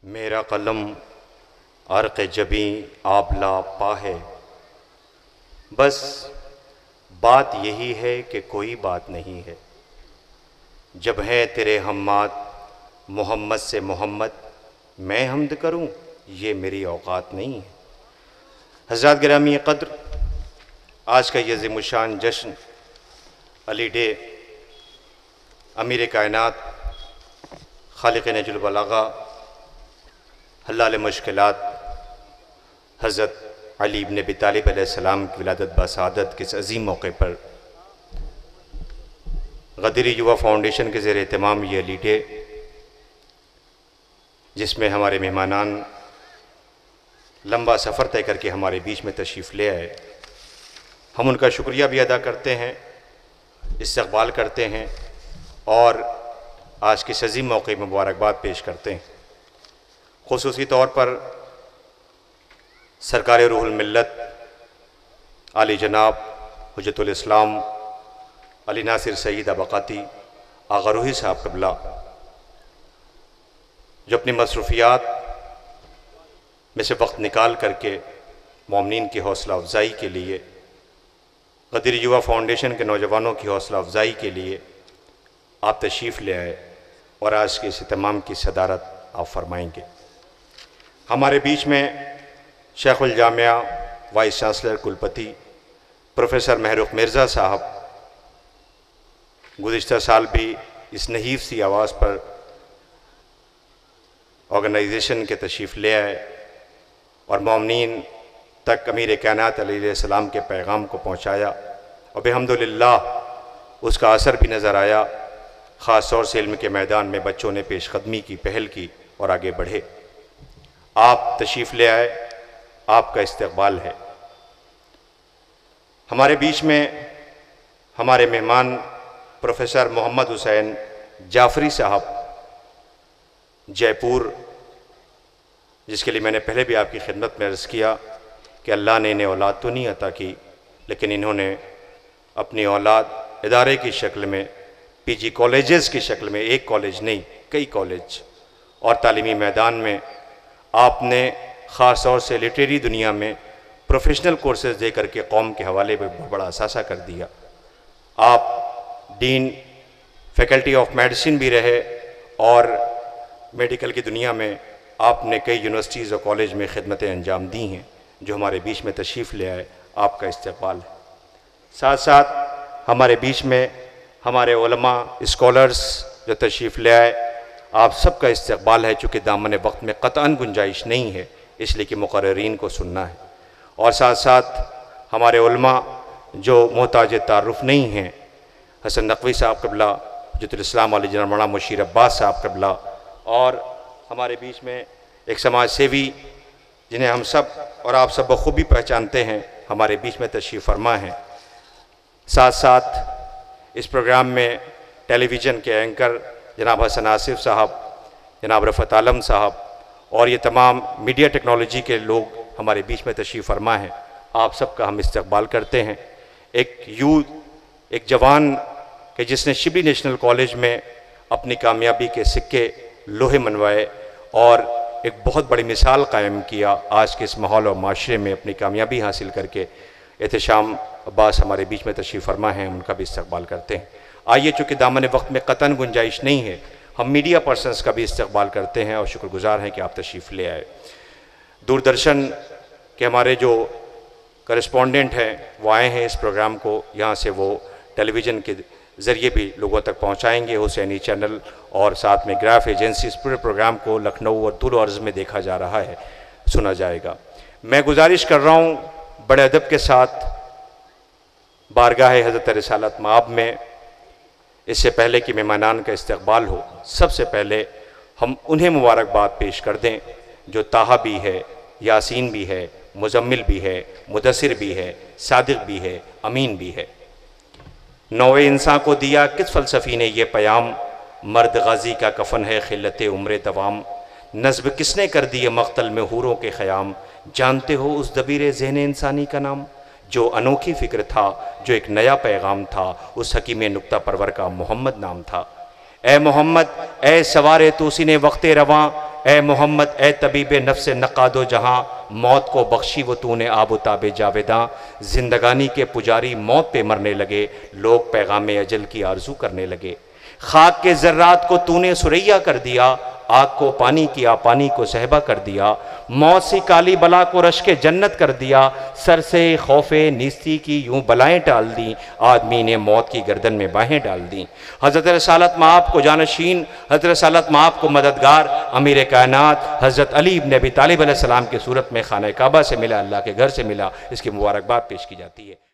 मेरा कलम अर्क़ जबीं आबला पा है। बस बात यही है कि कोई बात नहीं है। जब है तेरे हम्माद मोहम्मद से मोहम्मद, मैं हम्द करूं ये मेरी औकात नहीं है। हज़रात गिरामी क़द्र, आज का ये ज़िमुशान जश्न अली डे अमीर कायनात खालिक़ नहजुल बलागा हल्लाल मुश्किलात हज़रत अली इब्न अबी तालिब अलैहिस्सलाम की विलादत बसादत के इस अज़ीम मौके पर गदरी युवा फाउंडेशन के ज़ेर एहतमाम ये अली डे, जिसमें हमारे मेहमानान लंबा सफ़र तय करके हमारे बीच में तशरीफ़ ले आए, हम उनका शुक्रिया भी अदा करते हैं, इस्तक़बाल करते हैं और आज के इस अज़ीम मौके में मुबारकबाद पेश करते हैं। ख़ुसूसी तौर पर सरकार रूहुल मिल्लत आली जनाब हुज्जतुल इस्लाम अली नासिर सईद अबकाती आगा रूही साहब क़िबला, जो अपनी मसरूफ़ियात में से वक्त निकाल करके मोमिनीन की हौसला अफजाई के लिए, गदरी युवा फाउंडेशन के नौजवानों की हौसला अफजाई के लिए आप तशरीफ़ ले आए और आज के इस इत्माम की सदारत आप फरमाएंगे। हमारे बीच में शेखुल जामिया वाइस चांसलर कुलपति प्रोफेसर महरुख मिर्ज़ा साहब गुज़िश्ता साल भी इस नहीफ सी आवाज़ पर ऑर्गेनाइजेशन के तशरीफ़ ले आए और मोमिनीन तक अमीर कायनात अलैहिस्सलाम के पैगाम को पहुँचाया और बेहम्दुलिल्लाह उसका असर भी नज़र आया। ख़ास तौर से इल्म के मैदान में बच्चों ने पेशकदमी की, पहल की और आगे बढ़े। आप तशरीफ़ ले आए, आपका इस्तक़बाल है। हमारे बीच में हमारे मेहमान प्रोफेसर मोहम्मद हुसैन जाफ़री साहब जयपुर, जिसके लिए मैंने पहले भी आपकी खिदमत में अर्ज़ किया कि अल्लाह ने इन्हें औलाद तो नहीं अता की, लेकिन इन्होंने अपनी औलाद इदारे की शक्ल में, पीजी कॉलेजेस की शक्ल में, एक कॉलेज नहीं कई कॉलेज और तालीमी मैदान में आपने ख़ास तौर से लिटरेरी दुनिया में प्रोफेशनल कोर्सेज दे करके कौम के हवाले पर बहुत बड़ा असासा कर दिया। आप डीन फैकल्टी ऑफ मेडिसिन भी रहे और मेडिकल की दुनिया में आपने कई यूनिवर्सिटीज़ और कॉलेज में खिदमतें अंजाम दी हैं, जो हमारे बीच में तशरीफ़ ले आए, आपका इस्तक़बाल है। साथ साथ हमारे बीच में हमारे उलमा स्कॉलर्स जो तशरीफ़ ले आए, आप सबका इस्तक़बाल है। चूँकि दामन वक्त में क़तअन गुंजाइश नहीं है, इसलिए कि मुक़र्ररीन को सुनना है। और साथ साथ हमारे उलमा जो मोहताज तारुफ़ नहीं हैं, हसन नक़वी साहब क़िबला, हुज्जतुल इस्लाम अली जनाब मौलाना मुशीर अब्बास साहब क़िबला, और हमारे बीच में एक समाज सेवी जिन्हें हम सब और आप सब बखूबी पहचानते हैं, हमारे बीच में तशरीफ़ फरमा हैं। साथ साथ इस प्रोग्राम में टेलीविज़न के एंकर जनाब हसन आसिफ साहब, जनाब रफ़त आलम साहब और ये तमाम मीडिया टेक्नोलॉजी के लोग हमारे बीच में तशरीफ़ फरमा हैं। आप सबका हम इस्तक़बाल करते हैं। एक यूथ, एक जवान के जिसने शिबली नेशनल कॉलेज में अपनी कामयाबी के सिक्के लोहे मनवाए और एक बहुत बड़ी मिसाल कायम किया, आज के इस माहौल और माशरे में अपनी कामयाबी हासिल करके एहतशाम अब्बास हमारे बीच में तशरीफ़ फरमा हैं, उनका भी इस्तक़बाल करते हैं। आइए, चूँकि दामन वक्त में क़तअन गुंजाइश नहीं है, हम मीडिया पर्सनस का भी इस्तक़बाल करते हैं और शुक्रगुज़ार हैं कि आप तशरीफ़ ले आए। दूरदर्शन के हमारे जो करस्पॉन्डेंट हैं वो आए हैं इस प्रोग्राम को, यहाँ से वो टेलीविज़न के ज़रिए भी लोगों तक पहुँचाएँगे। हुसैनी चैनल और साथ में ग्राफ एजेंसी इस पूरे प्रोग्राम को लखनऊ और तुल अर्ज़ में देखा जा रहा है, सुना जाएगा। मैं गुजारिश कर रहा हूँ बड़े अदब के साथ बारगाह हज़रत रिसालत माब में, इससे पहले कि मेहमानान का इस्तक़बाल हो, सबसे पहले हम उन्हें मुबारकबाद पेश कर दें जो ताहा भी है, यासीन भी है, मुज़म्मिल भी है, मुदस्सिर भी है, सादिक़ भी है, अमीन भी है। नौवे इंसान को दिया किस फ़लसफ़ी ने ये पैगाम, मर्द गाजी का कफ़न है खिल्लत उम्र दवाम। नस्ब किसने कर दिए मक़तल में हूरों के ख़याम, जानते हो उस दबीर ज़हन इंसानी का नाम। जो अनोखी फ़िक्र था, जो एक नया पैगाम था, उस हकीम नुक्ता परवर का मोहम्मद नाम था। ए मोहम्मद, ए सवारे तूसीने वक्ते रवां, ए मोहम्मद ए तबीब नफ्स नक़ादो जहाँ, मौत को बख्शी वो तूने आब ताबे जावेदां। जिंदगानी के पुजारी मौत पे मरने लगे, लोग पैगाम अजल की आरजू करने लगे। खाक के ज़र्रात को तूने सुरैया कर दिया, आग को पानी किया, पानी को सहबा कर दिया। मौत सी काली बला को रश के जन्नत कर दिया, सर से खौफे निस्ती की यूं बलाएं टाल दी, आदमी ने मौत की गर्दन में बाहें डाल दी। हज़रत रसालत माप को जानशीन, हज़रत रसालत माप को मददगार, अमीर कायनात हज़रत अली इब्न अबी तालिब अलैहिस्सलाम की सूरत में खाना काबा से मिला, अल्लाह के घर से मिला, इसकी मुबारकबाद पेश की जाती है।